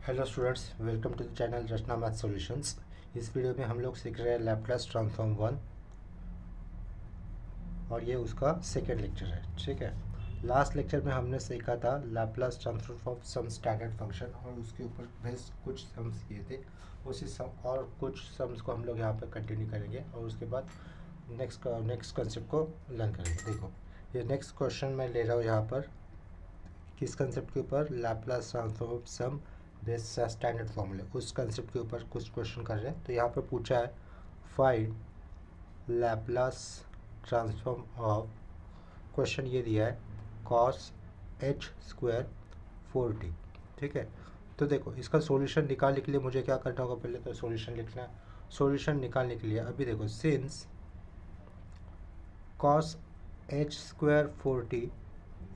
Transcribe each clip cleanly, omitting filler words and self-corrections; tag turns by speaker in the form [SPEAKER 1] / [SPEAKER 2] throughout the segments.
[SPEAKER 1] Hello students, welcome to the channel Rachna math solutions. इस video में हम लोग सीख रहे हैं लैप्लास ट्रांसफॉर्म 1 और ये उसका सेकेंड लेक्चर है। ठीक है, लास्ट लेक्चर में हमने सीखा था Laplace transform some standard function और उसके ऊपर बेस कुछ सम्स किए थे। उसी सम और कुछ सम्स को हम लोग यहाँ पर कंटिन्यू करेंगे और उसके बाद नेक्स्ट कंसेप्ट को लर्न करेंगे। देखो, ये नेक्स्ट क्वेश्चन मैं ले रहा हूँ यहाँ पर किस कंसेप्ट के ऊपर, Laplace transform some base standard फॉर्मूले, उस कंसेप्ट के ऊपर कुछ क्वेश्चन कर रहे हैं। तो यहाँ पर पूछा है find Laplace transform of, question ये दिया है कॉस एच स्क्वायर 4t। ठीक है, तो देखो इसका सॉल्यूशन निकालने के लिए मुझे क्या करना होगा, पहले तो सॉल्यूशन लिखना है। सॉल्यूशन निकालने के लिए अभी देखो, since cos H square 4t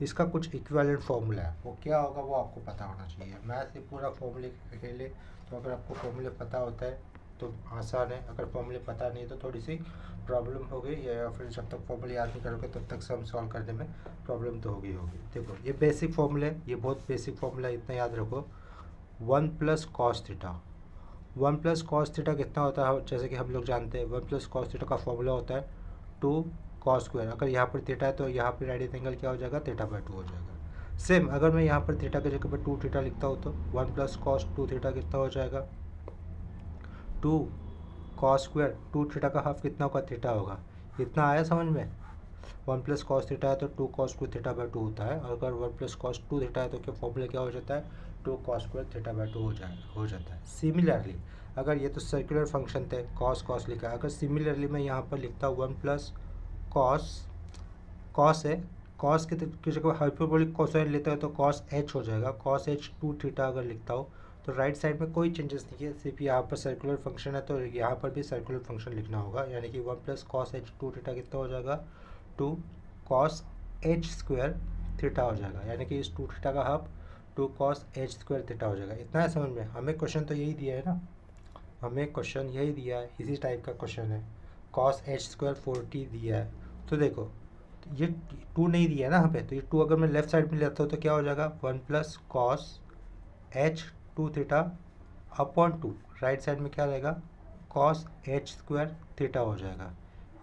[SPEAKER 1] इसका कुछ इक्विवेलेंट फॉर्मूला है, वो क्या होगा वो आपको पता होना चाहिए। मैथ से पूरा फॉर्मूले के लिए, तो अगर आपको फॉर्मूले पता होता है तो आसान है, अगर फॉर्मूले पता नहीं है तो थोड़ी सी प्रॉब्लम होगी, या फिर जब तक फॉर्मूले याद नहीं करोगे तब तक सम सॉल्व करने में प्रॉब्लम तो होगी। देखो ये बेसिक फॉर्मूले, ये बहुत बेसिक फॉर्मूला है, इतना याद रखो। 1 plus cos theta, 1 plus cos theta कितना होता है, जैसे कि हम लोग जानते हैं 1 प्लस कॉस थीटा का फॉर्मूला होता है 2 कॉस स्क्वायर। अगर यहाँ पर थीटा है तो यहाँ पर राइट एंगल क्या हो जाएगा, थीटा बाय 2 हो जाएगा। सेम अगर मैं यहाँ पर थीटा की जगह पर 2 थीटा लिखता हूँ तो 1 प्लस कॉस 2 थीटा कितना हो जाएगा, 2 कॉस स्क्वायर 2 थीटा का हाफ कितना होगा, थीटा होगा। इतना आया समझ में। 1 प्लस कॉस थीटा है तो 2 कॉस स्क्वायर थीटा बाय 2 होता है, और अगर 1 प्लस कॉस 2 थीटा है तो क्या फॉर्मूला क्या हो जाता है, 2 कॉस स्क्वायर थीटा बाय 2 हो जाता है। सिमिलरली अगर ये तो सर्कुलर फंक्शन थे, कॉस कॉस लिखा है, अगर सिमिलरली मैं यहाँ पर लिखता हूँ 1 प्लस कॉस, कॉस है, कॉस की जगह हाइपरबोलिक कोसाइन लेते हो तो कॉस एच हो जाएगा, कॉस एच 2 थीटा अगर लिखता हो तो राइट साइड में कोई चेंजेस नहीं है, सिर्फ यहाँ पर सर्कुलर फंक्शन है तो यहाँ पर भी सर्कुलर फंक्शन लिखना होगा, यानी कि 1 प्लस कॉस एच 2 थीटा कितना हो जाएगा, 2 कॉस एच स्क्वायर थीटा हो जाएगा, यानी कि इस 2 थीटा का half 2 cos H square theta हो जाएगा। इतना है समझ में। हमें क्वेश्चन तो यही दिया है ना, हमें क्वेश्चन यही दिया है, इसी टाइप का क्वेश्चन है। कॉस एच स्क्वायर 4t दिया है, तो देखो ये 2 नहीं दिया है ना यहाँ पे, तो ये 2 अगर मैं लेफ्ट साइड में लेता हूँ तो क्या हो जाएगा, 1 plus cos H 2 theta upon 2, right side में क्या रहेगा, कॉस एच स्क्वायर थीटा हो जाएगा।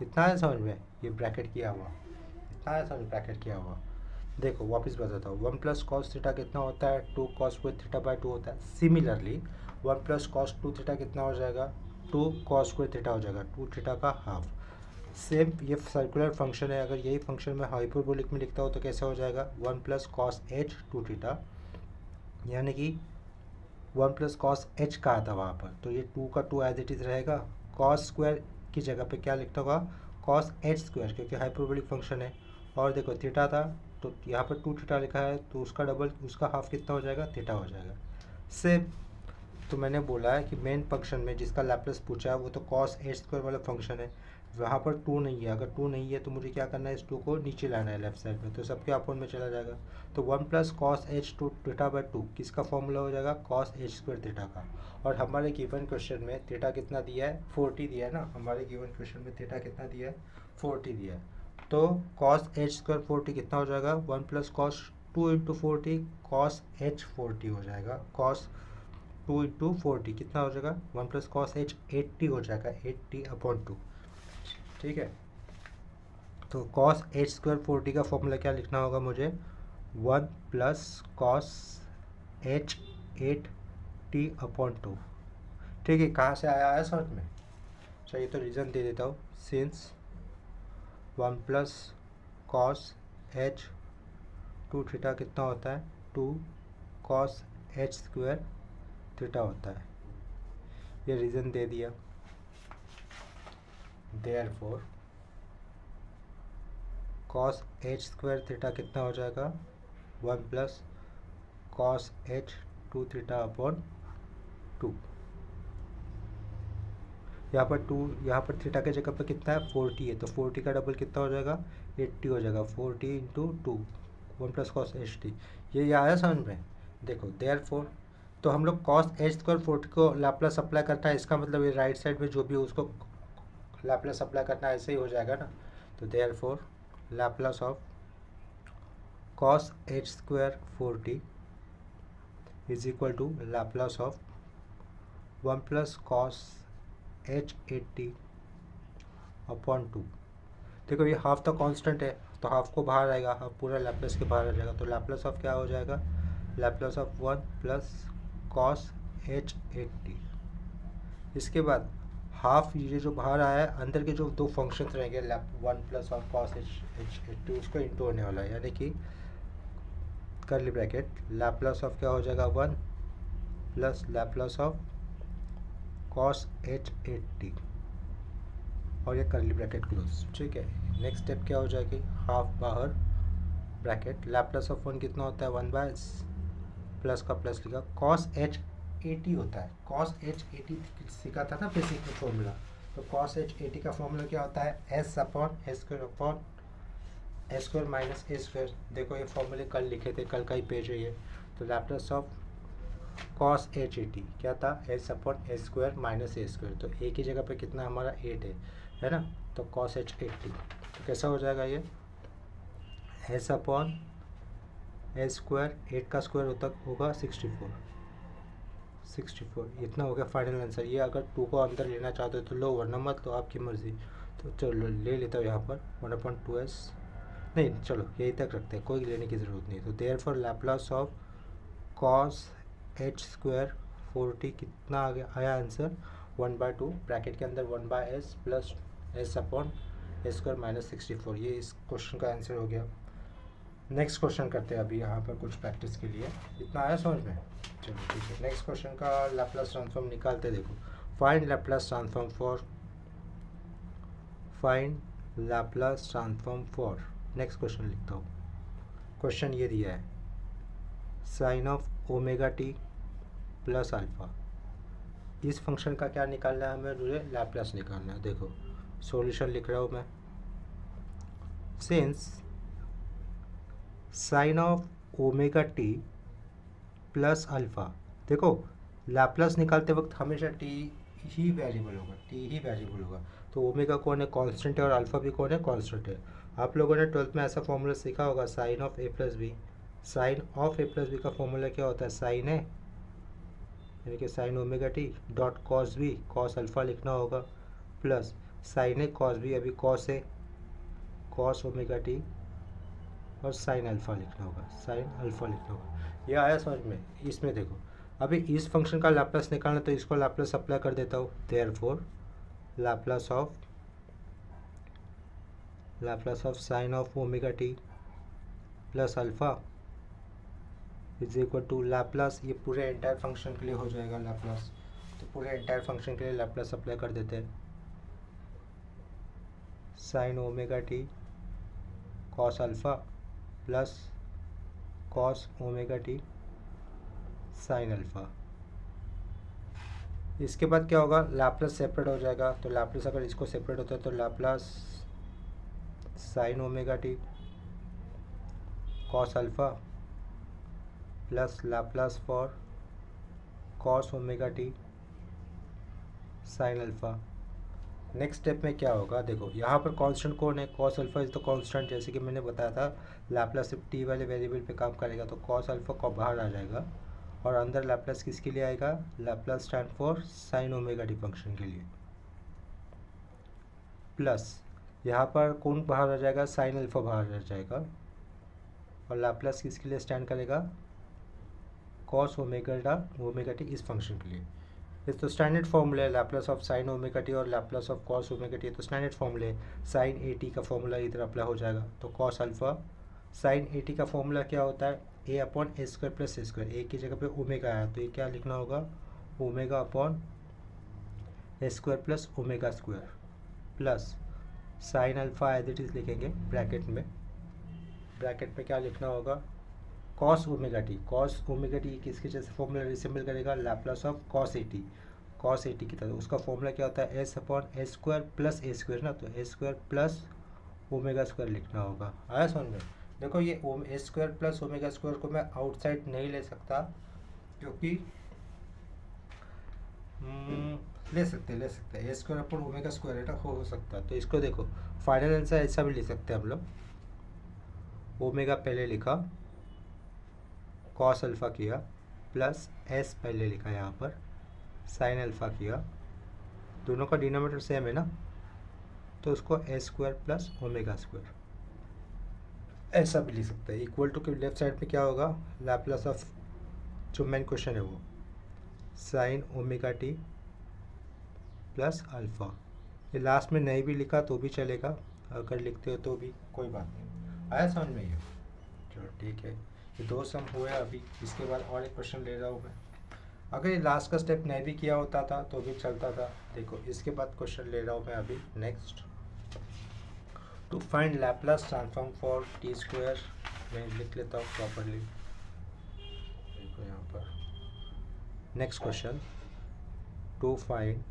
[SPEAKER 1] इतना है समझ में, ये ब्रैकेट किया हुआ, इतना है समझ, ब्रैकेट किया हुआ। देखो वापस बताता हूँ, 1 प्लस कॉस थीटा कितना होता है, 2 कॉस स्क्वायर थीटा बाय 2 होता है। सिमिलरली 1 प्लस कॉस 2 थीटा कितना हो जाएगा, 2 कॉस स्क्वायर थीटा हो जाएगा, 2 थीटा का हाफ। सेम ये सर्कुलर फंक्शन है, अगर यही फंक्शन मैं हाइपरबोलिक में लिखता हूँ तो कैसे हो जाएगा, 1 प्लस कॉस एच 2 थीटा, यानी कि 1 प्लस कॉस एच का आता वहाँ पर, तो ये 2 का 2 एज इट इज़ रहेगा, कॉस स्क्वायर की जगह पे क्या लिखता होगा, कॉस एच स्क्वायर, क्योंकि हाइपरबोलिक फंक्शन है। और देखो थीटा था तो यहाँ पर 2 थीटा लिखा है तो उसका डबल, उसका हाफ कितना हो जाएगा, थीटा हो जाएगा। सेम तो मैंने बोला है कि मेन फंक्शन में जिसका लैप्लास पूछा है वो तो कॉस एच स्क्वायर वाला फंक्शन है, वहाँ पर 2 नहीं है। अगर 2 नहीं है तो मुझे क्या करना है, इस 2 को नीचे लाना है लेफ्ट साइड में, तो सबके अपोन में चला जाएगा। तो 1 plus cos H 2 theta by 2 किसका फॉर्मूला हो जाएगा, कॉस एच स्क्वायर थीटा का। और हमारे गिवन क्वेश्चन में थीटा कितना दिया है, 40 दिया है ना, हमारे गिवन क्वेश्चन में थीटा कितना दिया है, 40 दिया है। तो कॉस एच स्क्वायर 40 कितना हो जाएगा, 1 plus cos 2 into 40 cos H 40 हो जाएगा, कॉस 2 इंटू 40 कितना हो जाएगा, 1 प्लस कॉस एच 80 हो जाएगा, 80 अपॉन 2। ठीक है, तो कॉस एच स्क्वायर 40 का फॉर्मूला क्या लिखना होगा मुझे, 1 plus cos H 8t upon 2। ठीक है, कहाँ से आया समझ में। चलिए तो रीज़न दे देता हूँ, since 1 plus cos H 2 theta कितना होता है, 2 कॉस एच स्क्वायर थीटा होता है, ये रीज़न दे दिया। Therefore cos H square theta कितना हो जाएगा, 1 plus cos H 2 theta upon 2। यहाँ पर 2, यहाँ पर थीटा के जगह पर कितना है, 40 है, तो 40 का डबल कितना हो जाएगा, 80 हो जाएगा, 40 into 2, 1 plus cos H T. ये आया समझ में। देखो देयरफॉर, तो हम लोग कॉस एच स्क्वायर 40 को लैप्लास अप्लाई करता है, इसका मतलब ये राइट साइड में जो भी हो उसको लैप्लास अप्लाई करना, ऐसे ही हो जाएगा ना। तो therefore Laplace of cos H square 40 is equal to Laplace of 1 plus cos h80 upon 2। देखो ये हाफ तो कांस्टेंट है, तो हाफ को बाहर आएगा, हाफ पूरा लैप्लस के बाहर आ जाएगा, तो लैप्लस ऑफ क्या हो जाएगा, Laplace of 1 plus cos h80। इसके बाद हाफ ये जो बाहर आया है, अंदर के जो दो फंक्शंस रहेंगे 1 प्लस ऑफ कॉस h80 उसको इंटू होने वाला है, यानी कि कर्ली ब्रैकेट लैप्लस ऑफ क्या हो जाएगा 1 plus Laplace of cos h80 और ये कर्ली ब्रैकेट क्लोज। ठीक है, नेक्स्ट स्टेप क्या हो जाएगी, हाफ बाहर ब्रैकेट लैप्लस ऑफ 1 कितना होता है 1 बाय प्लस का प्लस लिखा, कॉस h80 होता है, कॉस h80 सीखा था ना बेसिक में फॉर्मूला, तो कॉस h80 का फॉर्मूला क्या होता है s upon s square minus a square. देखो ये फॉर्मूले कल लिखे थे, कल का ही पेज है ये। तो लैप्लस ऑफ कॉस h80 क्या था s upon a square minus a square, तो a की जगह पे कितना हमारा 8 है ना, तो कॉस h80 तो कैसा हो जाएगा ये s अपॉन a स्क्वायर, 8 का स्क्वायर होगा 64 इतना हो गया फाइनल आंसर। ये अगर 2 को अंदर लेना चाहते हो तो लो, वरना मत लो, आपकी मर्ज़ी। तो चलो ले लेता हूँ यहाँ पर 1/2s, नहीं चलो यही तक रखते हैं, कोई लेने की ज़रूरत नहीं। तो therefore Laplace of cos h square 40 कितना आ गया, आया आंसर 1/2 ब्रैकेट के अंदर 1/s plus s upon a square minus 64। ये इस क्वेश्चन का आंसर हो गया। नेक्स्ट क्वेश्चन करते हैं अभी यहाँ पर कुछ प्रैक्टिस के लिए। इतना आया समझ में, चलो ठीक है। नेक्स्ट क्वेश्चन का लैप्लस ट्रांसफॉर्म निकालते, देखो find Laplace transform for next question लिखता हूँ। क्वेश्चन ये दिया है sine of omega t plus alpha, इस फंक्शन का क्या निकालना है हमें, मुझे लैप्लस निकालना है। देखो सॉल्यूशन लिख रहा हूँ मैं, since sign of omega t plus alpha, देखो लैप्लस निकालते वक्त हमेशा टी ही वेरिएबल होगा, तो ओमेगा कौन है, कांस्टेंट है, और अल्फ़ा भी कौन है, कांस्टेंट है। आप लोगों ने 12th में ऐसा फॉर्मूला सीखा होगा, sine of a plus b. Sine of a plus b का फॉर्मूला क्या होता है, साइन है यानी कि sine omega t dot cos b, cos alpha लिखना होगा, प्लस साइन है कॉस बी, अभी कॉस है कॉस ओमेगा टी, और साइन अल्फ़ा लिखना होगा, यह आया समझ में। इसमें देखो अभी इस फंक्शन का लैप्लस निकालना, तो इसको लैप्लस अप्लाई कर देता हूँ। Therefore Laplace of sine of omega t plus alpha is equal to Laplace, ये पूरे एंटायर फंक्शन के लिए हो जाएगा लैप्लस, तो पूरे एंटायर फंक्शन के लिए लैप्लस अप्लाई कर देते हैं। Sign omega T cos alpha plus cos omega T sine alpha. इसके बाद क्या होगा, लैप्लस सेपरेट हो जाएगा, तो लैप्लस अगर इसको सेपरेट होता है तो Laplace sign omega T cos alpha plus Laplace for cos omega T sine alpha. Next step में क्या होगा, देखो यहाँ पर कांस्टेंट कौन है, cos alpha is the constant, जैसे कि मैंने बताया था लैप्लस सिर्फ टी वाले वेरिएबल पे काम करेगा, तो कॉस अल्फ़ा को बाहर आ जाएगा, और अंदर लैप्लस किसके लिए आएगा, Laplace stand for sign omega T function के लिए, प्लस यहाँ पर कौन बाहर आ जाएगा, साइन अल्फ़ा बाहर आ जाएगा, और लैप्लस किसके लिए स्टैंड करेगा, कॉस ओमेगा टी इस फंक्शन के लिए। ये तो स्टैंडर्ड फॉर्मूला है, Laplace of sine omega t और Laplace of cos omega t, तो स्टैंडर्ड फॉर्मूला है। साइन ए टी का फॉर्मूला इधर अप्लाई हो जाएगा, तो cos alpha sine a t का फॉर्मूला क्या होता है, a upon a square plus a square, a की जगह पे ओमेगा आया तो ये क्या लिखना होगा, omega upon a square plus omega square, plus sine alpha as it is लिखेंगे ब्रैकेट में क्या लिखना होगा, कॉस ओमेगा टी किसके जैसे फॉर्मूला रिसेंबल करेगा, Laplace of cos a t की तरह। उसका फॉर्मूला क्या होता है, s upon a square plus a square ना, तो a square plus omega square लिखना होगा। आया समझ में। देखो ये a square plus omega square को मैं आउटसाइड नहीं ले सकता, क्योंकि ले सकते ए स्क्वायर अपॉन ओमेगा स्क्वायर है ना, हो सकता है। तो इसको देखो फाइनल आंसर ऐसा भी ले सकते हैं हम लोग, ओमेगा पहले लिखा, कॉस अल्फ़ा किया, प्लस एस पहले लिखा यहाँ पर, साइन अल्फ़ा किया, दोनों का डिनोमिनेटर सेम है ना, तो उसको S square plus omega square ऐसा भी लिख सकते हैं। इक्वल टू के लेफ्ट साइड पे क्या होगा, लैप्लास ऑफ जो मेन क्वेश्चन है वो sign omega t plus alpha. ये लास्ट में नहीं भी लिखा तो भी चलेगा, अगर लिखते हो तो भी कोई बात नहीं। आया समझ में ये? चलो ठीक है, ये 2 सम हुए अभी। इसके बाद और एक क्वेश्चन ले रहा हूँ मैं। अगर ये लास्ट का स्टेप नहीं भी किया होता था तो भी चलता था। देखो इसके बाद क्वेश्चन ले रहा हूँ मैं अभी next. To find Laplace transform for t square, मैं लिख लेता हूँ प्रॉपरली। देखो यहाँ पर नेक्स्ट क्वेश्चन, टू फाइंड,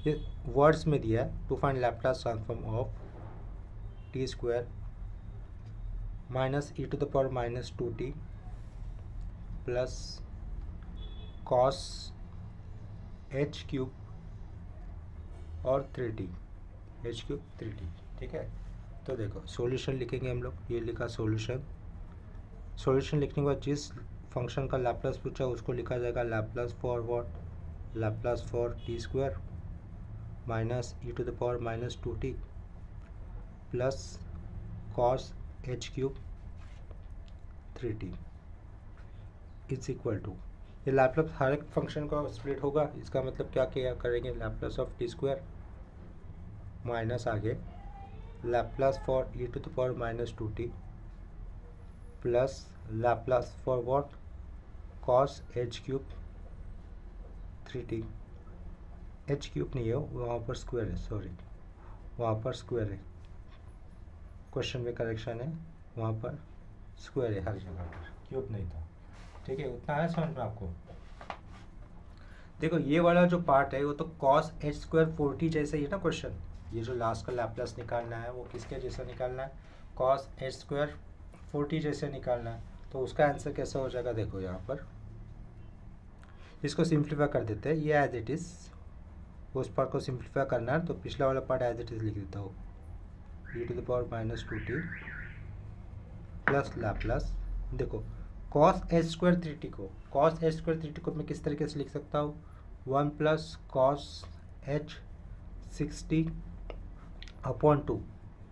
[SPEAKER 1] ये वर्ड्स में दिया है, to find Laplace transform of t square minus e to the power minus 2t plus cos h cube और 3t, एच क्यूब 3t। ठीक है, तो देखो सॉल्यूशन लिखेंगे हम लोग। ये लिखा सॉल्यूशन। सॉल्यूशन लिखने के बाद जिस फंक्शन का लैप्लास पूछा उसको लिखा जाएगा Laplace for what, Laplace for t square minus e to the power minus 2t plus cos h cube 3t is equal to, ये लैप्लास हर एक फंक्शन का स्प्लिट होगा। इसका मतलब क्या करेंगे, Laplace of t square minus आगे Laplace for e to the power minus 2t plus Laplace for what, cos h cube 3t। H cube नहीं है, वहाँ पर स्क्वायर है, सॉरी वहाँ पर स्क्वायर है, क्वेश्चन में करेक्शन है, वहाँ पर स्क्वायर है हर जगह पर, क्यूब नहीं था। ठीक है, उतना है समझ में आपको? देखो ये वाला जो पार्ट है वो तो कॉस एच स्क्वायर 4t जैसे ही है ना क्वेश्चन। ये जो लास्ट का लैप्लास निकालना है वो किसके जैसा निकालना है, कॉस एच स्क्वायर 4t जैसे निकालना है। तो उसका आंसर कैसा हो जाएगा, देखो यहाँ पर इसको सिंप्लीफाई कर देते हैं, ये एज इट इज़, उस पार्ट को सिंप्लीफाई करना है तो पिछला वाला पार्ट एज इट इज़ लिख देता हूँ, e to the power minus 2t plus Laplace. देखो कॉस एच स्क्वायर 3t को, कॉस एच स्क्वायर 3t को मैं किस तरीके से लिख सकता हूँ, 1 प्लस कॉस एच 60 अपॉन 2।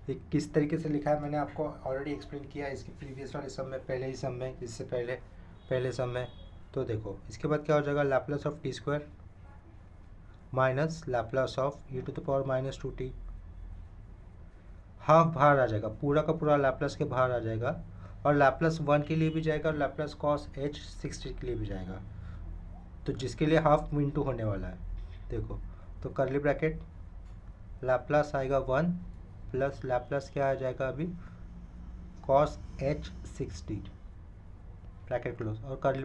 [SPEAKER 1] ये किस तरीके से लिखा है मैंने आपको ऑलरेडी एक्सप्लेन किया है इसके प्रीवियस वाले सम में, पहले ही सम में, इससे पहले सम में। तो देखो इसके बाद क्या हो जाएगा, Laplace of t square minus Laplace of e to the power minus 2t, half बाहर आ जाएगा, पूरा का पूरा लैप्लास के बाहर आ जाएगा, और लैप्लास 1 के लिए भी जाएगा और लैप्लास कॉस एच 60 के लिए भी जाएगा, तो जिसके लिए हाफ इंटू होने वाला है। देखो तो करली ब्रैकेट लैप्लास आएगा 1 प्लस लैप्लास क्या आ जाएगा अभी, कॉस एच 60 ब्रैकेट क्लोज और करली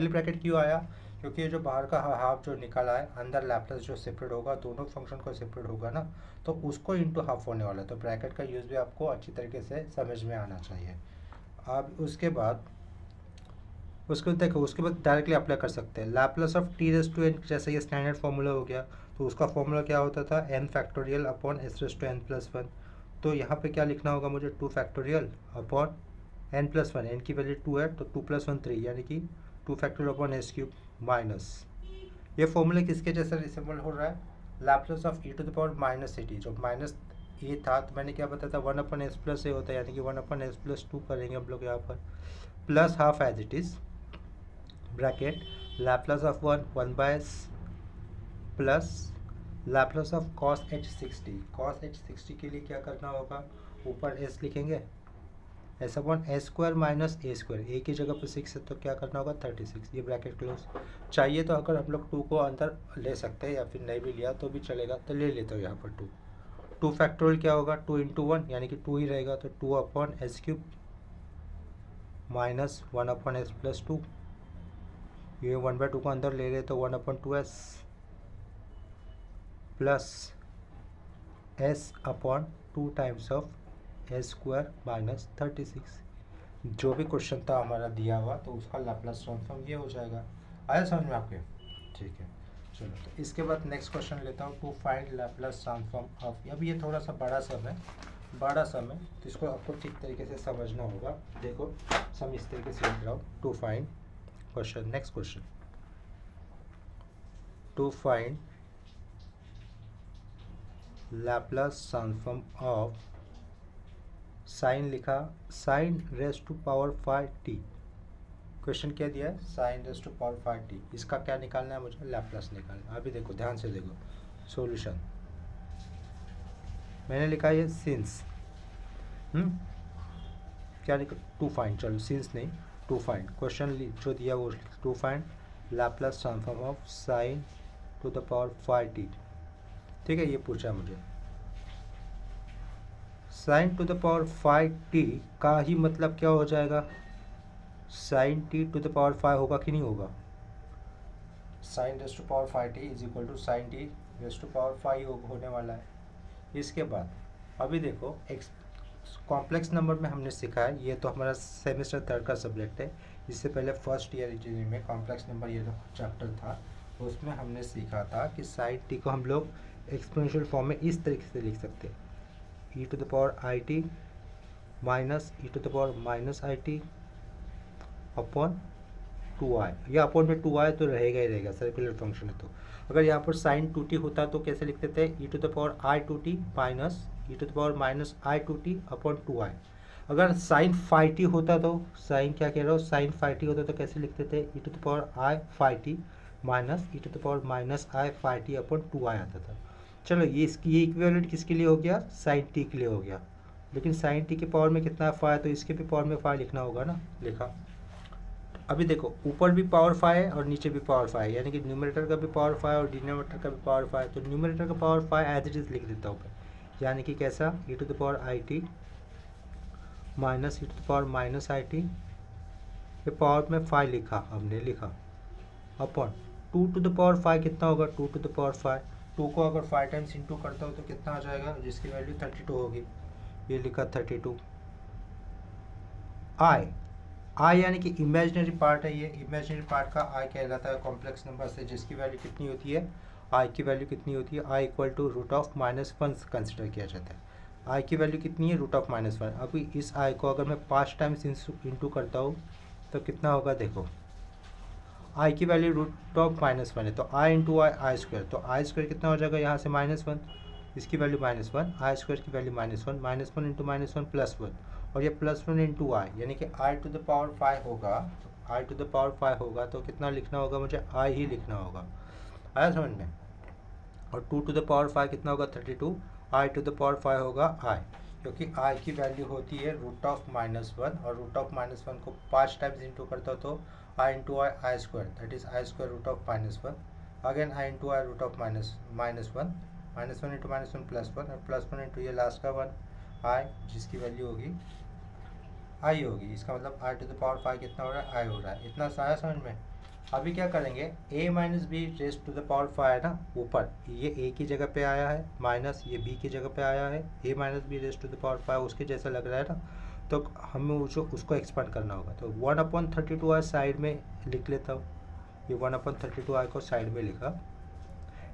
[SPEAKER 1] ब्रैकेट क्यों आया, क्योंकि ये जो बाहर का हाफ जो निकाला है, अंदर लैप्लास जो सेपरेट होगा, दोनों फंक्शन को सेपरेट होगा ना, तो उसको इंटू हाफ होने वाला है। तो ब्रैकेट का यूज़ भी आपको अच्छी तरीके से समझ में आना चाहिए। अब उसके बाद देखो उसके बाद डायरेक्टली अप्लाई कर सकते हैं Laplace of t raise to n, जैसे ये स्टैंडर्ड फार्मूला हो गया, तो उसका फॉर्मूला क्या होता था, n factorial upon s raise to n plus 1। तो यहाँ पे क्या लिखना होगा मुझे, 2 फैक्टोरियल अपॉन एन प्लस 1, एन की वैल्यू 2 है तो 2 + 1 3, यानी कि 2 factorial upon s cube minus, ये फॉर्मूला किसके जैसा रिसेंबल हो रहा है, Laplace of e to the power minus a t. जो माइनस ए था तो मैंने क्या बताया था, 1 अपॉन एस प्लस ए होता है, यानी कि 1 अपॉन एस प्लस 2 करेंगे हम लोग यहाँ पर, plus half as it is bracket Laplace of 1 by s plus Laplace of cos h 60। Cos h 60 के लिए क्या करना होगा, ऊपर एस लिखेंगे, s upon s square minus a square, a की जगह पर 6 है तो क्या करना होगा 36, ये ब्रैकेट क्लोज। चाहिए तो अगर हम लोग 2 को अंदर ले सकते हैं या फिर नहीं भी लिया तो भी चलेगा, तो ले लेते हो यहाँ पर 2 फैक्टोरियल क्या होगा, 2 × 1 यानी कि 2 ही रहेगा, तो 2 upon s cube minus 1 upon S plus 2, ये 1/2 को अंदर ले रहे तो 1 upon 2s plus S upon 2 times of S square minus 36। जो भी क्वेश्चन था हमारा दिया हुआ तो उसका लैप्लास ट्रांसफॉर्म ये हो जाएगा। आया समझ में आपके? ठीक है, चलो तो इसके बाद नेक्स्ट क्वेश्चन लेता हूँ, to find Laplace transform of. अब ये थोड़ा सा बड़ा सम है तो इसको आपको ठीक तरीके से समझना होगा। देखो सम इस तरीके से लिख रहा हूँ, to find question, next question, to find Laplace transform of sine लिखा sine raise to power 5t। क्वेश्चन क्या दिया है, sign raise to power 5t। इसका क्या निकालना है मुझे, लैपलास निकालना है। अभी देखो ध्यान से देखो सॉल्यूशन, मैंने लिखा है सिंस क्या लिखा, टू फाइंड, चलो सिंस नहीं, टू फाइंड। क्वेश्चन जो दिया वो to find Laplace transform of sine to the power 5t। ठीक है, ये पूछा मुझे। Sign to the power 5t का ही मतलब क्या हो जाएगा, sine t to the power 5 होगा कि नहीं होगा, sine raise to power 5t is equal to sine t raise to power 5 होने वाला है। इसके बाद अभी देखो कॉम्प्लेक्स नंबर में हमने सीखा है, ये तो हमारा सेमेस्टर 3 का सब्जेक्ट है। इससे पहले फर्स्ट ईयर इंजीनियरिंग में कॉम्प्लेक्स नंबर ये जो चैप्टर था उसमें हमने सीखा था कि साइन टी को हम लोग एक्सपोनेंशियल फॉर्म में इस तरीके से लिख सकते हैं, e to the power i t minus e to the power minus i t upon 2i, या अपॉन में 2i तो रहेगा ही रहेगा, सर्कुलर फंक्शन है। तो अगर यहाँ पर साइन 2t होता तो कैसे लिखते थे, e to the power i 2t minus e to the power minus i 2t upon 2i। अगर साइन 5t होता तो, साइन क्या कह रहा हो, साइन 5t होता तो कैसे लिखते थे, e to the power i 5t minus e to the power minus i 5t upon 2i आता था। चलो ये इक्विवेलेंट किसके लिए हो गया, साइन टी के लिए हो गया। लेकिन साइन टी के पावर में कितना 5 तो इसके भी पावर में 5 लिखना होगा ना, लिखा। अभी देखो ऊपर भी पावर 5 है और नीचे भी पावर 5 है, यानी कि न्यूमरेटर का भी पावर 5 और डिनोमिनेटर का भी पावर 5। तो न्यूमरेटर का पावर 5 एज इट इज लिख देता हूँ मैं, यानी कि कैसा, e to the power i t minus e to the power minus i t, ये पावर में 5 लिखा हमने, लिखा अपॉन 2 टू द पावर 5 कितना होगा, 2 टू द पावर 5, 2 को अगर 5 टाइम्स इंटू करता हो तो कितना आ जाएगा, जिसकी वैल्यू 32 होगी, ये लिखा 32। आई यानी कि इमेजिनरी पार्ट है, ये इमेजिनरी पार्ट का आई कहलाता है कॉम्प्लेक्स नंबर से, जिसकी वैल्यू कितनी होती है, आई की वैल्यू कितनी होती है, i equal to root of -1 consider किया जाता है। आई की वैल्यू कितनी है, रूट ऑफ -1। अभी इस आई को अगर मैं 5 टाइम्स इंटू करता हूँ तो कितना होगा, देखो आई की वैल्यू रूट ऑफ -1 है, तो आई इंटू आई स्क्वायर, तो आई स्क्वायर कितना हो जाएगा यहाँ से -1, इसकी वैल्यू -1, आई स्क्वायर की वैल्यू -1 इंटू -1 +1, और ये +1 इंटू आई, यानी कि आई टू द पावर 5 होगा। आई टू द पावर 5 होगा तो कितना लिखना होगा मुझे, आई ही लिखना होगा, आया समझ में। और 2 टू द पावर 5 कितना होगा, 32, आई टू द पावर 5 होगा आई, क्योंकि आई की वैल्यू होती है रूट ऑफ -1, और रूट ऑफ -1 को 5 टाइम्स इंटू करता हो तो i into i square, that is i square root of -1, again i into i root of -1 into -1 +1, और +1 इंटू ये लास्ट का 1 आई, जिसकी वैल्यू होगी आई होगी। इसका मतलब आई टू द पावर 5 कितना हो रहा है, आई हो रहा है। इतना सारा समझ में। अभी क्या करेंगे, a minus b raise to the power 5 है ना, ऊपर ये a की जगह पे आया है, माइनस ये b की जगह पे आया है, a minus b raise to the power 5 उसके जैसा लग रहा है ना, तो हमें उसको एक्सपांड करना होगा। तो 1/32 आई साइड में लिख लेता हूँ, ये 1/32 आई को साइड में लिखा।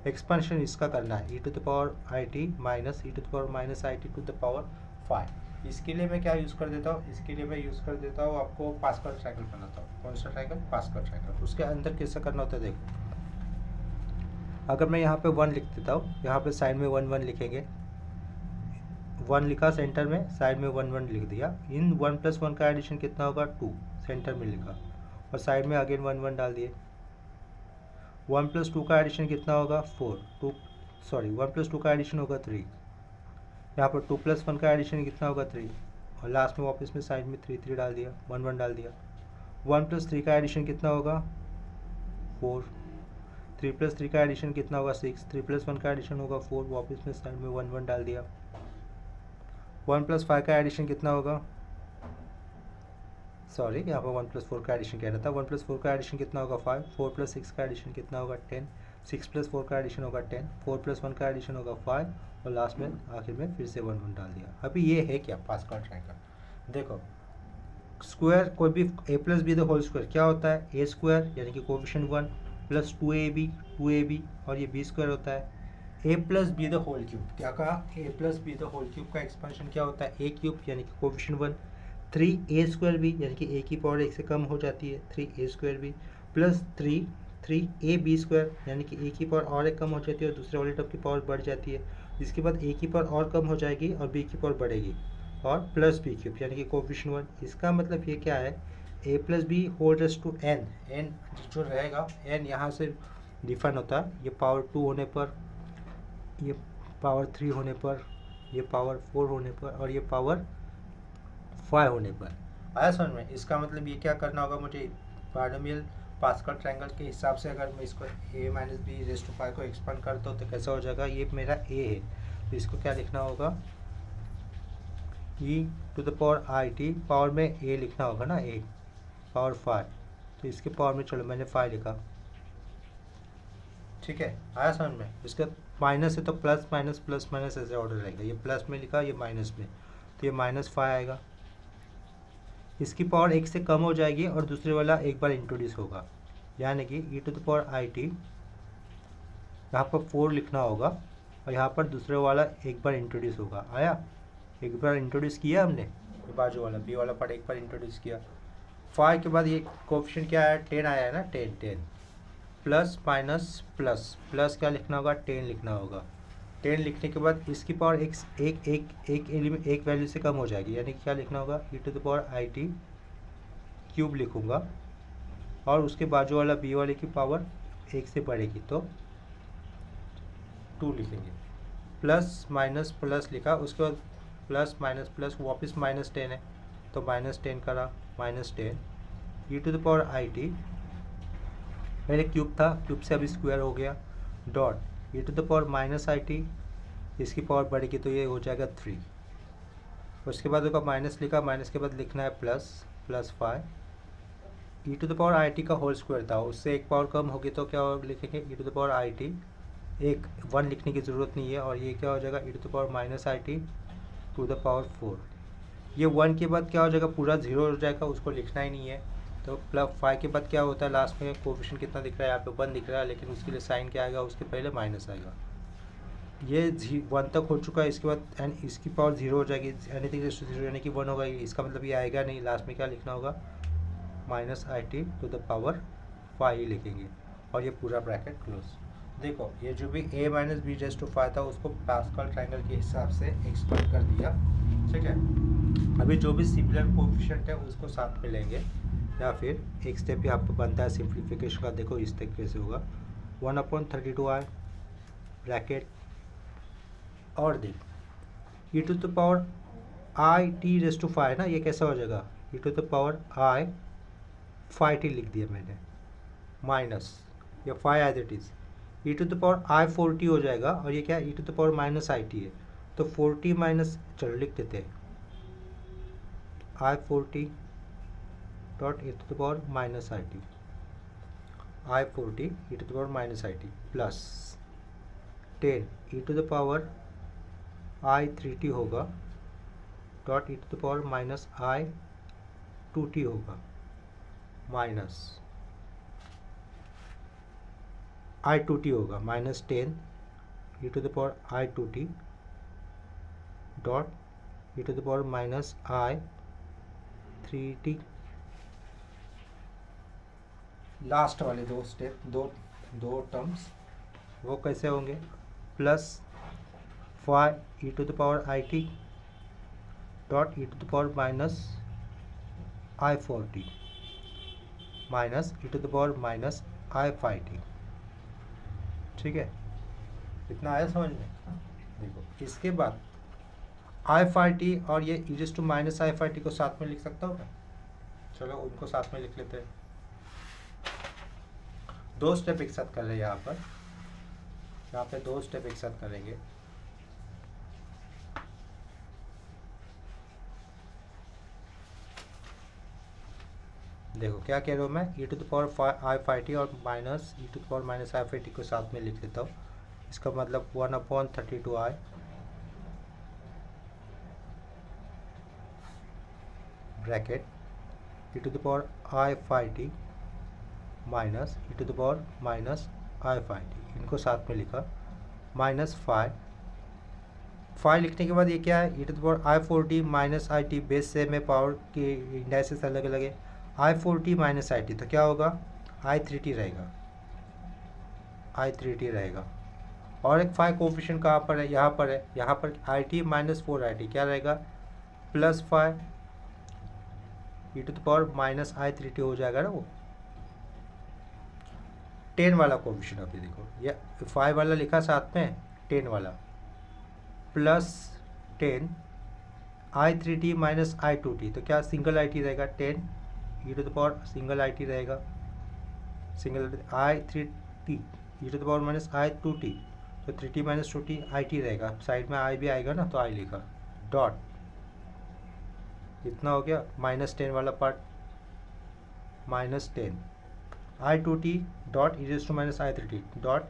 [SPEAKER 1] एक्सपेंशन इसका करना है, e to the power i t minus e to the power minus i t to the power 5। इसके लिए मैं क्या यूज़ कर देता हूँ, इसके लिए मैं यूज़ कर देता हूँ, आपको पास्कल ट्रायंगल बनाता हूँ। कौन सा ट्रायंगल, पास्कल ट्रायंगल। उसके अंदर कैसे करना होता है देखो, अगर मैं यहाँ पे 1 लिख देता हूँ, यहाँ पे साइड में 1 1 लिखेंगे, 1 लिखा सेंटर में, साइड में 1 1 लिख दिया। इन 1 + 1 का एडिशन कितना होगा, 2 सेंटर में लिखा, और साइड में अगेन 1 1 डाल दिए। 1 + 2 का एडिशन कितना होगा, 4, 1 + 2 का एडिशन होगा 3, यहाँ पर 2 + 1 का एडिशन कितना होगा 3, और लास्ट में वापस में साइड में 3 3 डाल दिया, 1 1 डाल दिया। 1 + 3 का एडिशन कितना होगा 4, 3 + 3 का एडिशन कितना होगा 6, 3 + 1 का एडिशन होगा 4, वापस में साइड में 1 1 डाल दिया। 1 + 5 का एडिशन कितना होगा, सॉरी यहाँ पर 1 + 4 का एडिशन कह रहा था। 1 + 4 का एडिशन कितना होगा 5, 4 + 6 का एडिशन कितना होगा 10, 6 + 4 का एडिशन होगा 10, 4 + 1 का एडिशन होगा 5, और लास्ट में आखिर में फिर से 1 1 डाल दिया। अभी ये है क्या, पास्कल ट्रायंगल। देखो स्क्वायर कोई भी a + b the whole square क्या होता है, a स्क्वायर यानी कि कोएफिशिएंट 1 + 2ab और ये b स्क्वायर होता है। a + b the whole cube, क्या कहा, a + b द होल क्यूब का एक्सपेंशन क्या होता है, a क्यूब यानी कि कोएफिशिएंट 1, 3a² b यानी कि a की पावर 1 से कम हो जाती है, 3a² b, plus three a b square, यानी कि ए की पावर और एक कम हो जाती है और दूसरे वाले टर्म की पावर बढ़ जाती है, जिसके बाद ए की पावर और कम हो जाएगी और बी की पावर बढ़ेगी, और प्लस बी क्यूब यानी कि कोफिशिएंट 1। इसका मतलब ये क्या है, a plus b whole raise to n, n जो रहेगा एन यहाँ से डिफाइन होता है, ये पावर 2 होने पर, ये पावर 3 होने पर, ये पावर 4 होने पर और ये पावर 5 होने पर। आया समझ में? इसका मतलब ये क्या करना होगा मुझे, बाइनोमियल पास्कल ट्रायंगल के हिसाब से अगर मैं इसको a minus b raise to 5 को एक्सपांड करता हूँ तो कैसा हो जाएगा, ये मेरा a है तो इसको क्या लिखना होगा, e to the power i t, power में a लिखना होगा ना, a पावर 5, तो इसके पावर में चलो मैंने 5 लिखा, ठीक है। आया समझ में? इसका माइनस है तो प्लस माइनस ऐसे ऑर्डर रहेगा, ये प्लस में लिखा, ये माइनस में, तो ये -5 आएगा। इसकी पावर एक से कम हो जाएगी और दूसरे वाला एक बार इंट्रोड्यूस होगा, यानी कि e to the power i t, यहाँ पर 4 लिखना होगा और यहाँ पर दूसरे वाला एक बार इंट्रोड्यूस होगा। आया? एक बार इंट्रोड्यूस किया हमने, ये बाजू वाला बी वाला पार्ट एक बार इंट्रोड्यूस किया। 5 के बाद ये कोएफिशिएंट क्या है, 10 आया है ना, 10 प्लस माइनस प्लस प्लस क्या लिखना होगा, 10 लिखना होगा। 10 लिखने के बाद इसकी पावर एक वैल्यू से कम हो जाएगी, यानी क्या लिखना होगा, e to the power i t cube लिखूँगा और उसके बाजू वाला बी वाले की पावर 1 से बढ़ेगी तो 2 लिखेंगे। प्लस माइनस प्लस लिखा, उसके बाद प्लस माइनस प्लस वापस -10 है तो -10 करा, -10 e to the power i t, पहले क्यूब था, क्यूब से अभी स्क्वायर हो गया, dot e to the power minus i t, इसकी पावर बढ़ेगी तो ये हो जाएगा 3। उसके बाद होगा माइनस लिखा, माइनस के बाद लिखना है plus 5, e to the power i t का होल स्क्वायर था, उससे एक पावर कम होगी तो क्या लिखेंगे, e to the power i t, एक 1 लिखने की ज़रूरत नहीं है, और ये क्या हो जाएगा, e to the power minus i t to the power 4। ये 1 के बाद क्या हो जाएगा, पूरा 0 हो जाएगा, उसको लिखना ही नहीं है। तो +5 के बाद क्या होता है, लास्ट में कोएफिशिएंट कितना दिख रहा है, यहाँ पे 1 दिख रहा है, लेकिन उसके लिए साइन क्या आएगा, उसके पहले माइनस आएगा। ये 1 तक हो चुका है, इसके बाद एंड इसकी पावर 0 हो जाएगी, एनीथिंग रेज़ टू 0 यानी कि 1 होगा, इसका मतलब ये आएगा नहीं, लास्ट में क्या लिखना होगा, minus i t to the power 5 ही लिखेंगे और ये पूरा ब्रैकेट क्लोज। देखो ये जो भी a minus b raise to 5 था उसको पास्कल ट्रायंगल के हिसाब से एक्सपांड कर दिया, ठीक है। अभी जो भी सिमिलर कोएफिशिएंट है उसको साथ में लेंगे, या फिर एक स्टेप यहाँ पर बनता है सिंप्लीफिकेशन का। देखो इस तरीके से होगा, 1/32i ब्रैकेट, और देख e to the power i t raise to 5 ना, ये कैसा हो जाएगा, e to the power i 5t लिख दिया मैंने, माइनस या 5 as it is, e to the power i 4t हो जाएगा, और ये क्या है, e to the power minus i t है, तो 4t माइनस, चलो लिख देते हैं, i 4t dot e to the power minus i t, I 4t e to the power minus i t plus 10 e to the power i 3t होगा, dot e to the power minus i 2t होगा, minus i 2t होगा, -10 e to the power i 2t dot e to the power minus i 3t। Last वाले दो step, दो terms वो कैसे होंगे, plus 5 e to the power i t dot e to the power minus i 4t minus e to the power minus i 5t, ठीक है। इतना आया समझ में? देखो इसके बाद आई 5t और ये e raise to minus i 5t को साथ में लिख सकता हूँ क्या? चलो उनको साथ में लिख लेते हैं। दो स्टेप एक साथ कर रहे हैं यहाँ पे 2 स्टेप एक साथ करेंगे। देखो क्या कह रहा हूँ मैं, e to the power i 5t और minus e to the power minus i 5t को साथ में लिख लेता हूँ। इसका मतलब 1/32i bracket e to the power i 5t minus e to the power minus i 5t, इनको साथ में लिखा, माइनस 5 लिखने के बाद ये क्या है, e to the power i 4t minus i t, base से में पावर के इंडाइसेस अलग अलग है, आई 4t माइनस आई टी, तो क्या होगा, I3t रहेगा, I3t रहेगा। और एक फाइव कोफिशिएंट कहाँ पर है, यहाँ पर है, यहाँ पर IT माइनस 4IT क्या रहेगा, plus 5 e to the power minus I3t हो जाएगा ना वो 10 वाला कोफिशिएंट। अभी देखो ये 5 वाला लिखा साथ में, 10 वाला प्लस 10 I3t माइनस I2t, तो क्या सिंगल IT रहेगा 10 e to the power single IT रहेगा, single I3t e to the power minus I2t, तो 3t माइनस 2t IT रहेगा, साइड में I भी आएगा ना तो I लिखा डॉट, इतना हो गया माइनस 10 वाला part, minus 10 I2t dot e raise to minus I3t dot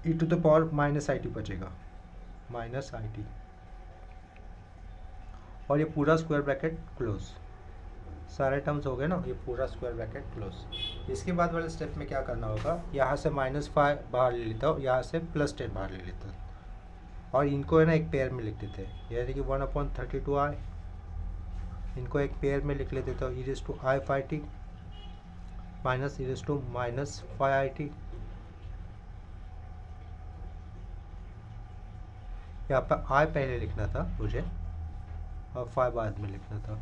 [SPEAKER 1] e to the power minus IT बचेगा, माइनस IT, और ये पूरा स्क्वायर ब्रैकेट क्लोज, सारे टर्म्स हो गए ना, ये पूरा स्क्वायर ब्रैकेट क्लोज। इसके बाद वाले स्टेप में क्या करना होगा, यहाँ से -5 बाहर ले लेता हूँ, यहाँ से +10 बाहर ले लेता हूँ, और इनको है ना एक पेयर में लिख देते हैं, यानी कि 1/32i, इनको एक पेयर में लिख लेते तो e⁵ माइनस e⁻⁻5it, यहाँ पर i पहले लिखना था मुझे और 5 बाद में लिखना था,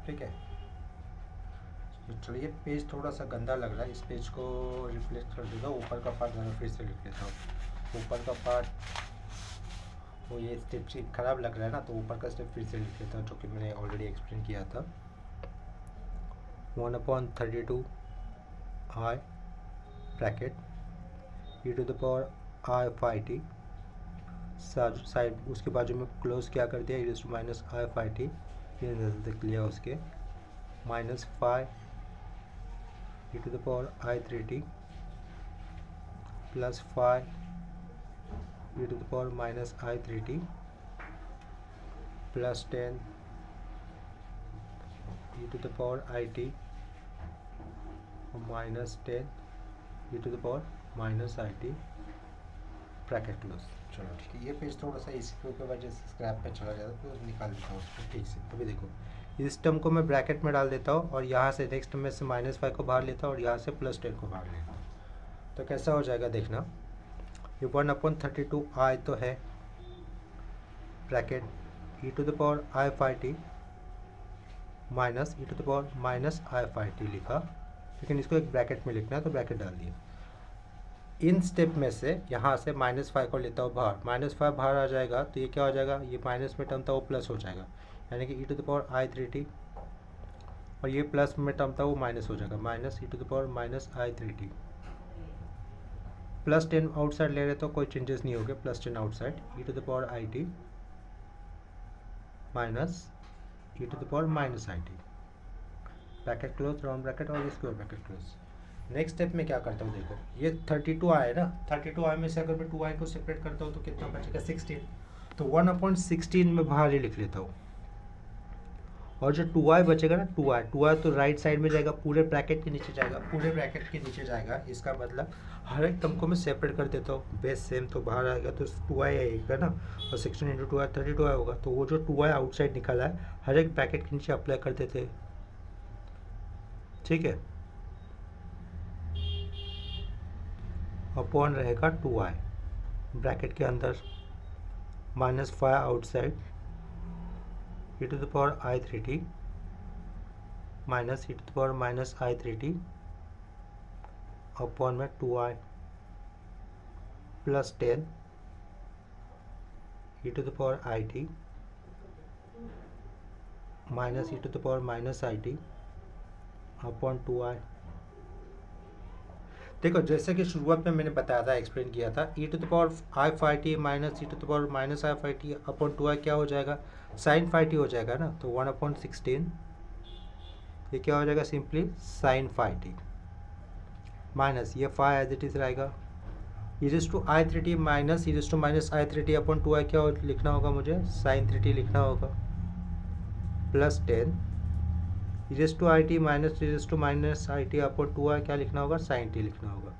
[SPEAKER 1] ठीक है। चलिए पेज थोड़ा सा गंदा लग रहा है, इस पेज को रिप्लेस कर देता हूँ, ऊपर का पार्ट ज़्यादा फिर से लिख लेता हूँ, ऊपर का पार्ट वो ये स्टेप से ख़राब लग रहा है ना, तो ऊपर का स्टेप फिर से लिख लेता हूँ, जो कि मैंने ऑलरेडी एक्सप्लेन किया था। 1/32 i bracket e to the power I5t, side उसके बाजू में क्लोज क्या कर दिया, e⁻⁻5t, ये देख लिया उसके, -5 e to the power I3t plus 5 e to the power minus I3t plus 10 e to the power IT minus 10 e to the power minus IT bracket close. चलो ठीक है, ये पेज थोड़ा सा इसी की वजह से स्क्रैप पे चला जाता है, तो निकाल देता हूँ उसको ठीक से। अभी देखो इस टर्म को मैं ब्रैकेट में डाल देता हूँ, और यहाँ से नेक्स्ट में से -5 को बाहर लेता हूँ, और यहाँ से +10 को बाहर लेता हूँ, तो कैसा हो जाएगा देखना, ये 1/32i तो है, bracket e to the power I5t minus e to the power minus I5t लिखा, लेकिन इसको एक ब्रैकेट में लिखना है तो ब्रैकेट डाल दिया। इन स्टेप में से यहाँ से -5 को लेता हूँ बाहर, -5 बाहर आ जाएगा तो ये क्या हो जाएगा, ये माइनस में टर्म था वो प्लस हो जाएगा, यानी कि ई टू द पावर I3t, और ये प्लस में टर्म था वो माइनस हो जाएगा, minus e to the power minus I3t, +10 outside ले रहे तो कोई चेंजेस नहीं हो गए, +10 outside e to the power IT minus e to the power minus IT, bracket close, round bracket और square bracket close. Next step में क्या करता हूँ, देखो ये 32i है ना, 32i में से अगर मैं 2i को सेपरेट करता हूँ तो कितना बचेगा 16, तो 1/16 में बाहर ही लिख लेता हूँ, और जो 2i बचेगा ना 2i तो राइट साइड में जाएगा, पूरे ब्रैकेट के नीचे जाएगा, पूरे ब्रैकेट के नीचे जाएगा, इसका मतलब हर एक टर्म को मैं सेपरेट कर देता हूँ, बेस सेम तो बाहर आएगा तो 2i आएगा ना, और 16 × 2i 32i होगा, तो वो जो 2i आउटसाइड निकाला है हर एक ब्रैकेट के नीचे अप्लाई कर देते हैं, ठीक है, अपॉन रहेगा 2i ब्रैकेट के अंदर -5 outside e to the power I3t minus e to the power minus I3t upon में 2i plus 10 e to the power IT minus e to the power minus IT upon 2i। देखो जैसे कि शुरुआत में मैंने बताया था, एक्सप्लेन किया था, e to the power I5t minus e to the power minus I5t upon 2i क्या हो जाएगा, साइन 5t हो जाएगा ना, तो 1/16 ये क्या हो जाएगा, सिंपली साइन 5t माइनस ये 5 एज इट इज रहेगा, e⁻⁻I3t minus e⁻⁻I3t upon 2i क्या लिखना होगा मुझे, साइन 3t लिखना होगा, plus 10 e⁻⁻IT minus e⁻⁻IT upon 2i क्या लिखना होगा, साइन t लिखना होगा।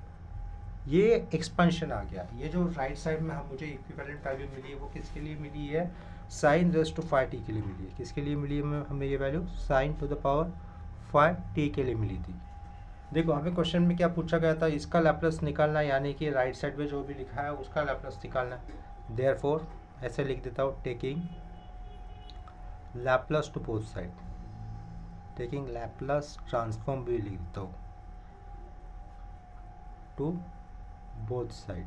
[SPEAKER 1] ये एक्सपेंशन आ गया, ये जो राइट साइड में हम मुझे इक्विवेलेंट वैल्यू मिली है वो किसके लिए मिली है, साइन रेज़ टू 5t के लिए मिली है। किसके लिए मिली है हमें ये value, sign to the power 5t के लिए मिली थी, देखो हमें क्वेश्चन में क्या पूछा गया था, इसका लैप्लास निकालना, यानी कि राइट साइड में जो भी लिखा है उसका लैप्लास निकालना। देयरफॉर ऐसे लिख देता हूँ, taking Laplace to both side, taking Laplace transform भी लिख देता हूँ टू बोथ साइड।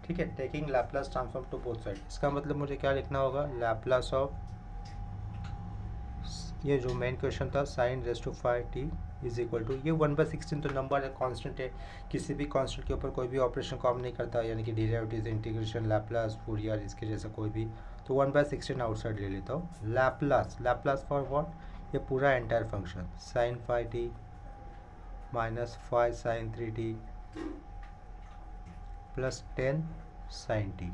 [SPEAKER 1] ठीक है, taking Laplace transform to both side, इसका मतलब मुझे क्या लिखना होगा, लैप्लास ऑफ, ये जो मेन क्वेश्चन था sine raise to 5t is equal to, ये 1/16 तो नंबर है, कांस्टेंट है, किसी भी कांस्टेंट के ऊपर कोई भी ऑपरेशन काम नहीं करता, यानी कि डेरिवेटिव, इंटीग्रेशन, लैप्लास, फूरियर, इसके जैसा कोई भी। तो 1/16 आउटसाइड ले लेता हूँ। लैप्लास, लैप्लास फॉर व्हाट, ये पूरा entire function sine 5t minus 5 sine 3t plus 10 sine t।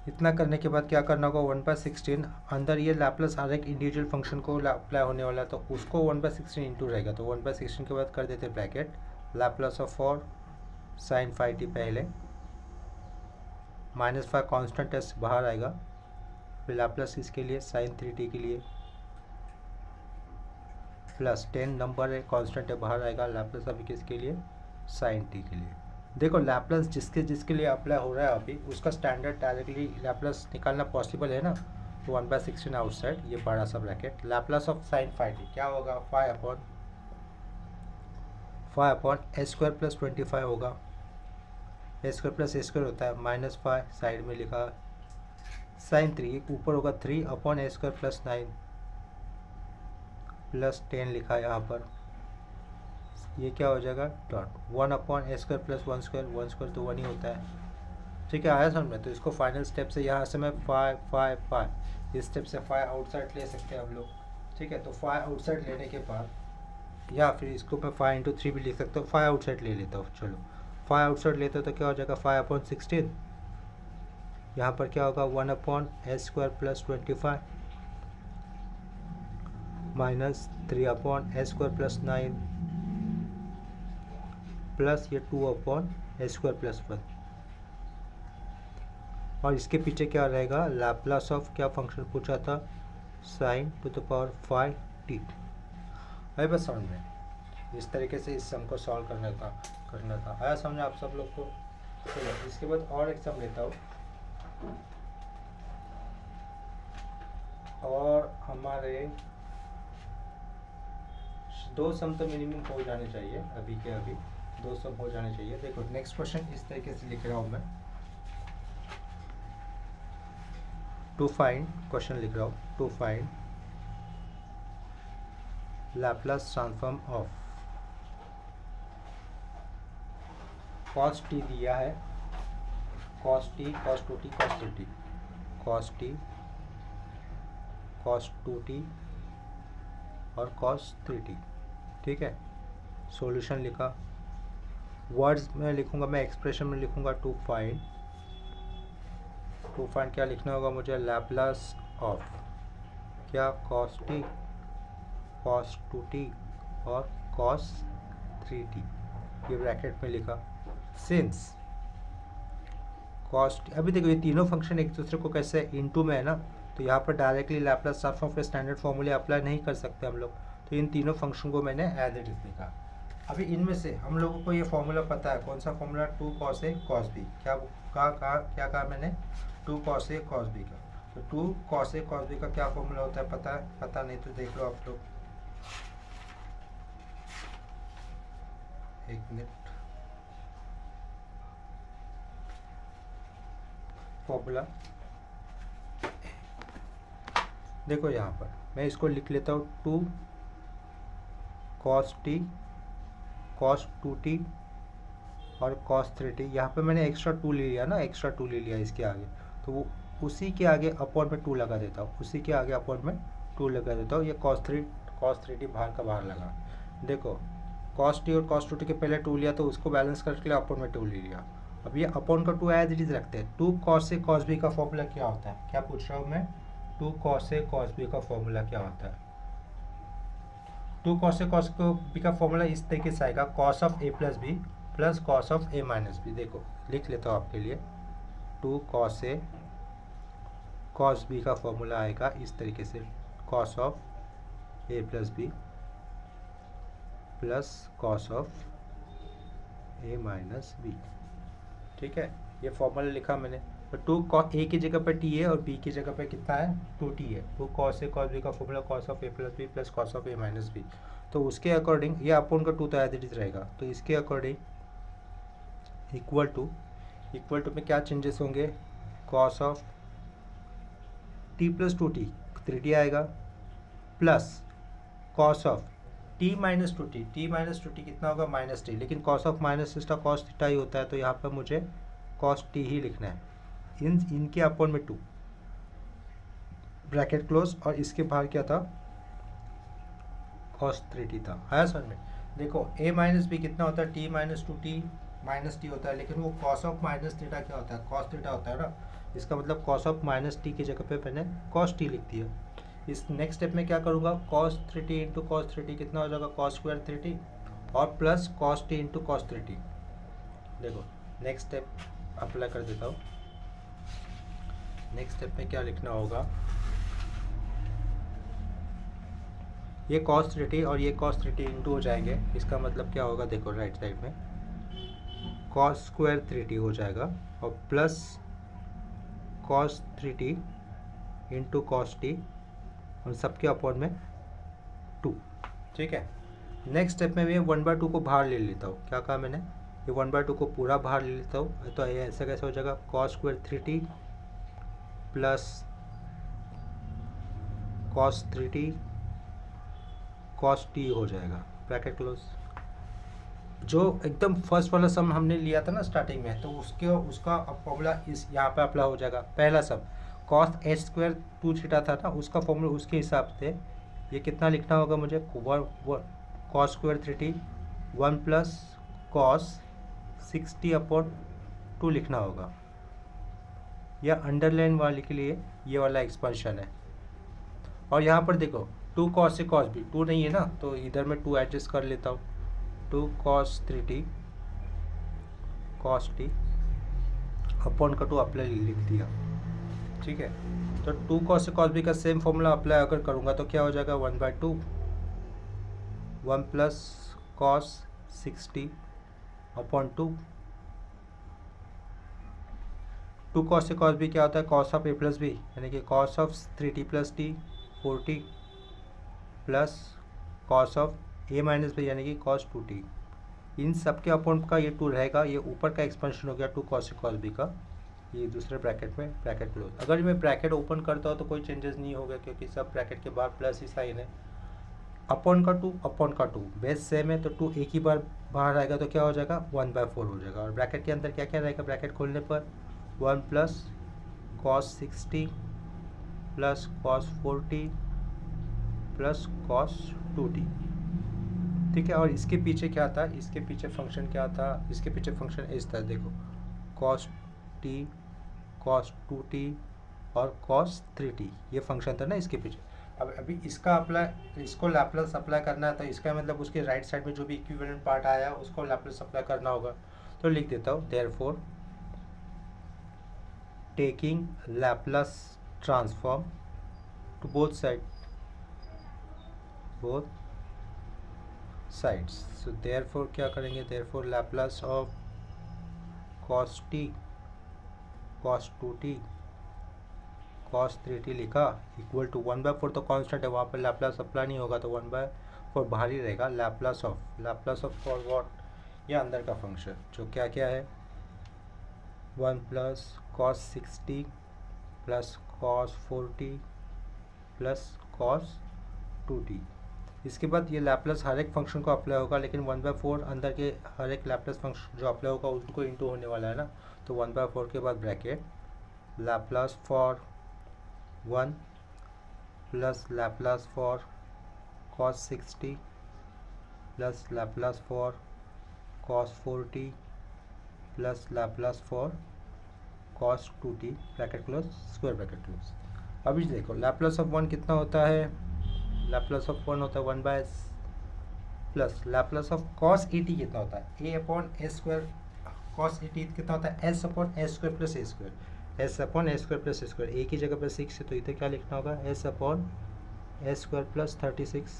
[SPEAKER 1] इतना करने के बाद क्या करना होगा, 1/16 अंदर ये लैप्लास हर एक इंडिविजुअल फंक्शन को अप्लाई होने वाला है, तो उसको 1/16 इंटू रहेगा, तो 1/16 के बाद कर देते bracket, Laplace of for sine 5t पहले, -5 कांस्टेंट है बाहर आएगा, फिर लैप्लास इसके लिए साइन 3t के लिए, प्लस 10 नंबर है कांस्टेंट है बाहर आएगा, लैप्लास अभी किसके लिए, साइन t के लिए। देखो लैप्लास जिसके जिसके लिए अप्लाई हो रहा है अभी, उसका स्टैंडर्ड डायरेक्टली लैप्लास निकालना पॉसिबल है ना, तो 1/16 आउटसाइड, ये बड़ा सा bracket, Laplace of sine 5t क्या होगा, 5/5 a² प्लस 25 होगा, a² प्लस a² होता है, -5 साइड में लिखा, साइन 3 ऊपर होगा 3/a² प्लस 9 प्लस 10 लिखा है यहाँ पर, ये क्या हो जाएगा डॉट, 1/a² प्लस 1² तो 1 ही होता है। ठीक है, आया समझ में। तो इसको फाइनल स्टेप से यहाँ से मैं 5 इस स्टेप से 5 आउटसाइड ले सकते हैं हम लोग। ठीक है, तो 5 आउटसाइड लेने के बाद, या फिर इसको मैं 5×3 भी लिख सकता हूँ, 5 आउटसाइड ले लेता हूँ। चलो 5 आउटसाइड लेते हो तो क्या हो जाएगा, 5/16, यहाँ पर क्या होगा 1/a² plus 25 minus 3/a² plus 9 plus ये 2/a² प्लस 1, और इसके पीछे क्या रहेगा, लैप्लास ऑफ क्या फंक्शन पूछा था, sign to the power 5t। अरे बस समझ में, इस तरीके से इस सम को सॉल्व करना था। आया समझ आप सब लोग को। चलो इसके बाद और एक सम लेता हूँ, और हमारे 2 सम तो मिनिमम हो जाने चाहिए, अभी के अभी 2 सम हो जाने चाहिए। देखो नेक्स्ट क्वेश्चन इस तरीके से लिख रहा हूँ मैं, टू फाइंड, क्वेश्चन लिख रहा हूँ, to find Laplace transform of cos t दिया है, cos t, cos 2t, cos 3t, cos t, cos 2t और cos 3t। ठीक है, सॉल्यूशन लिखा, वर्ड्स में लिखूंगा मैं, एक्सप्रेशन में लिखूंगा, टू फाइंड क्या लिखना होगा मुझे, लैप्लास ऑफ क्या, cos t, cos 2t और cos 3t, ये ब्रैकेट में लिखा। सिंस कॉस्ट, अभी देखो ये तीनों फंक्शन एक दूसरे को कैसे इनटू में है ना, तो यहाँ पर डायरेक्टली लैप्लास ट्रांसफॉर्म के स्टैंडर्ड फॉर्मूले अप्लाई नहीं कर सकते हम लोग, तो इन तीनों फंक्शन को मैंने एज इट इज लिखा। अभी इनमें से हम लोगों को ये फॉर्मूला पता है, कौन सा formula, 2 cos a cos b, क्या कहा मैंने, 2 cos a cos b का, तो 2 cos a cos b का क्या फॉर्मूला होता है पता है, पता नहीं तो देख लो आप लोग, एक मिनट, फॉर्मूला देखो यहाँ पर मैं इसको लिख लेता हूँ, 2 cos t cos 2t और cos 3t, यहाँ पे मैंने एक्स्ट्रा 2 ले लिया ना, एक्स्ट्रा 2 ले लिया इसके आगे, तो वो उसी के आगे अपॉन में 2 लगा देता हूँ, उसी के आगे अपॉन में 2 लगा देता हूँ, ये cos 3t बाहर का बाहर लगा। देखो cos t और cos 2t के पहले 2 लिया, तो उसको बैलेंस करके अपॉन में 2 ले लिया। अब ये अपॉन का 2 एज इट इज रखते हैं। 2 cos a cos b का फॉर्मूला क्या होता है, क्या पूछ रहा हूँ मैं, 2 cos a cos b का फॉर्मूला क्या होता है, 2 cos a cos b का फॉर्मूला इस तरीके से आएगा, cos of a plus b plus cos of a minus b. देखो लिख लेता हूँ आपके लिए, 2 cos a cos b का फॉर्मूला आएगा इस तरीके से, cos of a plus b plus cos of a minus b. ठीक है, ये फॉर्मूला लिखा मैंने। तो टू ए की जगह पर टी है और बी की जगह पर कितना है, 2t है। Two cos a cos b का formula cos of a plus b plus cos of a minus b. तो उसके अकॉर्डिंग ये अपॉन का 2 तो एज इट इज रहेगा। तो इसके अकॉर्डिंग इक्वल टू में क्या चेंजेस होंगे, cos of T plus 2t 3t आएगा plus cos of T minus 2t, T minus 2t कितना होगा, माइनस टी। लेकिन कॉस ऑफ माइनस इसका कॉस थीटा ही होता है, तो यहाँ पर मुझे कॉस टी ही लिखना है। इनके अपॉन में 2 ब्रैकेट क्लोज, और इसके बाहर क्या था, कॉस 3t था। है सर में देखो a माइनस बी कितना होता है, t minus 2t minus T होता है। लेकिन वो कॉस ऑफ माइनस थीटा क्या होता है, कॉस थीटा होता है ना। इसका मतलब कॉस ऑफ माइनस टी की जगह पे मैंने कॉस टी लिख दिया। इस नेक्स्ट स्टेप में क्या करूँगा, cos 3t into cos 3t कितना हो जाएगा, कॉस स्क्वायर 3t और plus cos T into cos 3t। देखो नेक्स्ट स्टेप अप्लाई कर देता हूँ। नेक्स्ट स्टेप में क्या लिखना होगा, ये कॉस 3t और ये कॉस 3t इंटू हो जाएंगे। इसका मतलब क्या होगा, देखो राइट साइड में कॉस स्क्वायर 3t हो जाएगा और plus cos 3t into cos T और सबके अपॉन में 2। ठीक है, नेक्स्ट स्टेप में मैं 1/2 को बाहर ले लेता हूँ। क्या कहा मैंने, ये 1/2 को पूरा बाहर ले लेता हूँ। तो ये ऐसा कैसे हो जाएगा, cos square 3t plus cos 3t cos T हो जाएगा, ब्रैकेट क्लोज। जो एकदम फर्स्ट वाला सम हमने लिया था ना स्टार्टिंग में, तो उसका फॉर्मूला इस यहाँ पे अप्लाई हो जाएगा। पहला सम कॉस एच स्क्वायर 2 थीटा था ना, उसका फॉर्मूला उसके हिसाब से ये कितना लिखना होगा मुझे, cos square 3t 1 plus cos 60 upon 2 लिखना होगा। या अंडरलाइन वाले के लिए ये वाला एक्सपेंशन है। और यहाँ पर देखो 2 कॉस से कॉस भी 2 नहीं है ना, तो इधर मैं 2 एडजस्ट कर लेता हूँ। 2 cos 3t cos T upon का 2 अप्लाई लिख दिया। ठीक है, तो 2 कॉस से कॉस बी का सेम फॉर्मूला अप्लाई अगर करूँगा तो क्या हो जाएगा, 1/2 1 प्लस कॉस 60 अपॉन 2। 2 कॉस से कॉस बी क्या होता है, cos of a plus b, यानी कि cos of 3t plus t 4t plus cos of a minus b यानी कि कॉस 2t। इन सब के अपॉन का ये 2 रहेगा। ये ऊपर का एक्सपेंशन हो गया 2 कॉस से कॉस बी का, ये दूसरे ब्रैकेट में ब्रैकेट क्लोज। अगर मैं ब्रैकेट ओपन करता हूँ तो कोई चेंजेस नहीं होगा, क्योंकि सब ब्रैकेट के बाद प्लस ही साइन है। अपॉन का 2 बेस सेम है, तो 2 एक ही बार बाहर आएगा तो क्या हो जाएगा, 1/4 हो जाएगा। और ब्रैकेट के अंदर क्या क्या रहेगा, ब्रैकेट खोलने पर 1 plus cos 60 plus cos 4t plus cos 2t। ठीक है, और इसके पीछे क्या था, इसके पीछे फंक्शन क्या था, इसके पीछे फंक्शन इस था, देखो कॉस t कॉस 2t और कॉस 3t, ये फंक्शन था ना इसके पीछे। अब अभी इसका अप्लाई, इसको लैप्लास अप्लाई करना है, तो इसका मतलब उसके राइट साइड में जो भी इक्विवेलेंट पार्ट आया उसको लैप्लास अप्लाई करना होगा। तो लिख देता हूँ, therefore taking Laplace transform to both sides. So therefore क्या करेंगे, therefore Laplace of cos t cos 2t cos 3t लिखा इक्वल टू 1/4, तो कांस्टेंट है, वहाँ पर लैप्लास अप्लाई नहीं होगा, तो 1/4 बाहर ही रहेगा। लैप्लास ऑफ फॉर व्हाट, ये अंदर का फंक्शन जो क्या क्या है, 1 plus cos 60 plus cos 4t plus cos 2t। इसके बाद ये लैप्लास हर एक फंक्शन को अप्लाई होगा, लेकिन 1/4 अंदर के हर एक लैप्लास फंक्शन जो अप्लाई होगा उनको इंटू होने वाला है ना। तो 1/4 के बाद bracket Laplace for 1 plus Laplace for cos 60 plus Laplace for cos 4t plus Laplace for cos 2t, bracket close, square bracket close. अभी देखो लैप्लास ऑफ 1 कितना होता है, लैप्लास ऑफ 1 होता है 1 प्लस लैप्लास ऑफ कॉस 80 कितना होता है, a upon a square. Cos 80 कितना होता है, s upon a square plus a square, s upon a square plus a square. A की जगह पर 6 है तो इधर क्या लिखना होगा, s upon s square plus 36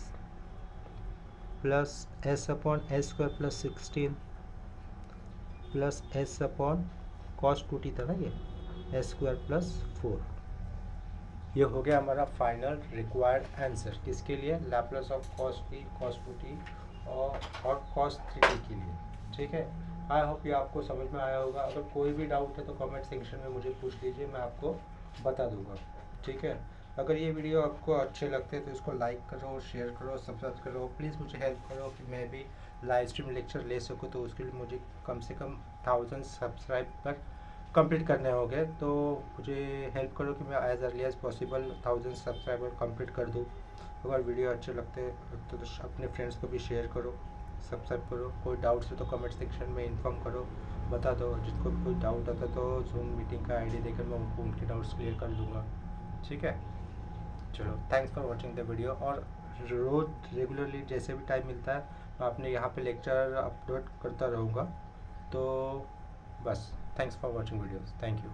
[SPEAKER 1] plus S upon s square plus 16 plus S upon cos 2t था ना ये, एस स्क्वायर प्लस 4। ये हो गया हमारा फाइनल रिक्वायर्ड आंसर। किसके लिए? Laplace of cos t, cos 2t और कॉस 3t के लिए। ठीक है, आई होप ये आपको समझ में आया होगा। अगर कोई भी डाउट है तो कमेंट सेक्शन में मुझे पूछ लीजिए, मैं आपको बता दूंगा। ठीक है, अगर ये वीडियो आपको अच्छे लगते हैं तो इसको लाइक करो, शेयर करो, सब्सक्राइब करो। प्लीज़ मुझे हेल्प करो कि मैं भी लाइव स्ट्रीम लेक्चर ले सकूँ, तो उसके लिए मुझे कम से कम 1000 सब्सक्राइबर कंप्लीट करने होंगे। तो मुझे हेल्प करो कि मैं as early as possible 1000 subscriber complete कर दूँ। अगर वीडियो अच्छे लगते हैं तो अपने फ्रेंड्स को भी शेयर करो, सब्सक्राइब करो। कोई डाउट्स हो तो कमेंट सेक्शन में इन्फॉर्म करो, बता दो। जिसको भी कोई डाउट आता तो जूम मीटिंग का आईडी देकर मैं उनको उनके डाउट्स क्लियर कर दूँगा। ठीक है, चलो, thanks for watching the video. और रोज़ रेगुलरली जैसे भी टाइम मिलता है मैं अपने यहाँ पे लेक्चर अपलोड करता रहूँगा। तो बस, thanks for watching videos, thank you.